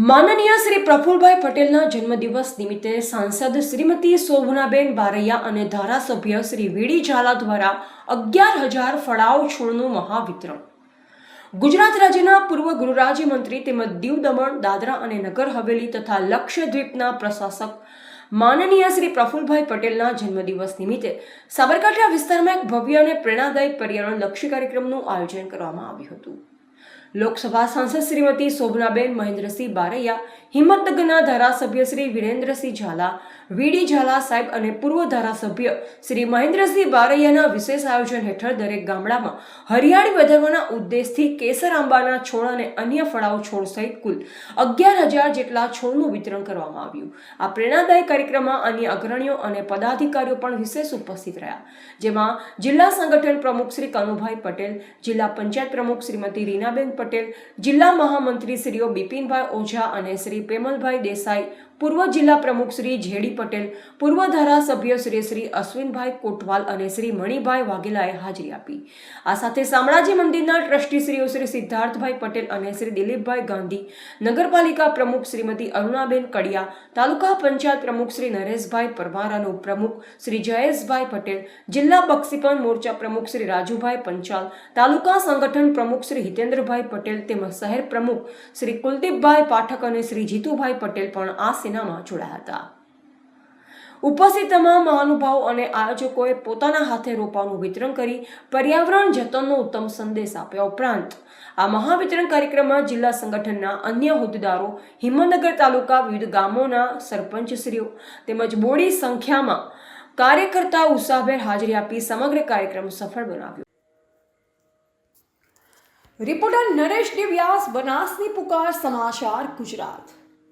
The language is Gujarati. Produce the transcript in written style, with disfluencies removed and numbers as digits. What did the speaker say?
માનનીય શ્રી પ્રફુલભાઈ પટેલના જન્મદિવસ નિમિત્તે સાંસદ શ્રીમતી શોભનાબેન બારૈયા અને ધારાસભ્ય શ્રી વીડી ઝાલા દ્વારા 11,000 ફળાવ છોડનું મહાવિતરણ. ગુજરાત રાજ્યના પૂર્વ ગૃહ રાજ્યમંત્રી તેમજ દીવ દમણ દાદરા અને નગર હવેલી તથા લક્ષદ્વીપના પ્રશાસક માનનીય શ્રી પ્રફુલભાઈ પટેલના જન્મદિવસ નિમિત્તે સાબરકાંઠા વિસ્તારમાં એક ભવ્ય અને પ્રેરણાદાયક પર્યાવરણલક્ષી કાર્યક્રમનું આયોજન કરવામાં આવ્યું હતું. લોકસભા સાંસદ શ્રીમતી શોભનાબેન મહેન્દ્રસિંહ બારૈયા, હિંમતનગરના ધારાસભ્ય શ્રી વિરેન્દ્રસિંહ ઝાલા, વીડી ઝાલા સાહેબ અને પૂર્વ ધારાસભ્ય શ્રી મહેન્દ્રસિંહ બારૈયાના વિશેષ આયોજન હેઠળ દરેક ગામડામાં હરિયાળી વધારવાના ઉદ્દેશથી કેસર આંબાના છોડ અને અન્ય ફળાઓ છોડ સહિત કુલ 11,000 જેટલા છોડનું વિતરણ કરવામાં આવ્યું. આ પ્રેરણાદાયક કાર્યક્રમમાં અન્ય અગ્રણીઓ અને પદાધિકારીઓ પણ વિશેષ ઉપસ્થિત રહ્યા, જેમાં જિલ્લા સંગઠન પ્રમુખ શ્રી કનુભાઈ પટેલ, જિલ્લા પંચાયત પ્રમુખ શ્રીમતી રીનાબેન પટેલ, જિલ્લા મહામંત્રી શ્રીઓ બિપિનભાઈ ઓઝા અને શ્રી પેમલભાઈ દેસાઈ, પૂર્વ જિલ્લા પ્રમુખ શ્રી જેડી પટેલ, પૂર્વ ધારાસભ્ય શ્રી અશ્વિનભાઈ કોટવાલ અને શ્રી મણિભાઈ વાઘેલાએ હાજરી આપી. આ સાથે શામળાજી મંદિરના ટ્રસ્ટી શ્રીઓ શ્રી સિદ્ધાર્થભાઈ પટેલ અને શ્રી દિલીપભાઈ ગાંધી, નગરપાલિકા પ્રમુખ શ્રીમતી અરુણાબેન કડિયા, તાલુકા પંચાયત પ્રમુખ શ્રી નરેશભાઈ પરમાર અને ઉપપ્રમુખ શ્રી જયેશભાઈ પટેલ, જિલ્લા બક્ષીપંચ મોરચા પ્રમુખ શ્રી રાજુભાઈ પંચાલ, તાલુકા સંગઠન પ્રમુખ શ્રી હિતેન્દ્રભાઈ પટેલ તેમજ શહેર પ્રમુખ શ્રી કુલદીપભાઈ પાઠક અને શ્રી જીતુભાઈ પટેલ પણ આ સેનામાં જોડાયા હતા. ઉપસ્થિત તમામ મહાનુભાવો અને આયોજકોએ પોતાના હાથે રોપાઓનું વિતરણ કરી પર્યાવરણ જતનનો ઉત્તમ સંદેશ આપ્યા. ઉપરાંત આ મહાવિતરણ કાર્યક્રમમાં જિલ્લા સંગઠનના અન્ય હોદ્દેદારો, હિંમતનગર તાલુકા વિવિધ ગામોના સરપંચશ્રીઓ તેમજ મોટી સંખ્યામાં કાર્યકર્તા ઉત્સાહભેર હાજરી આપી સમગ્ર કાર્યક્રમ સફળ બનાવ્યો. રિપોર્ટર નરેશ ડી વ્યાસ, બનાસની પુકાર, સમાચાર ગુજરાત.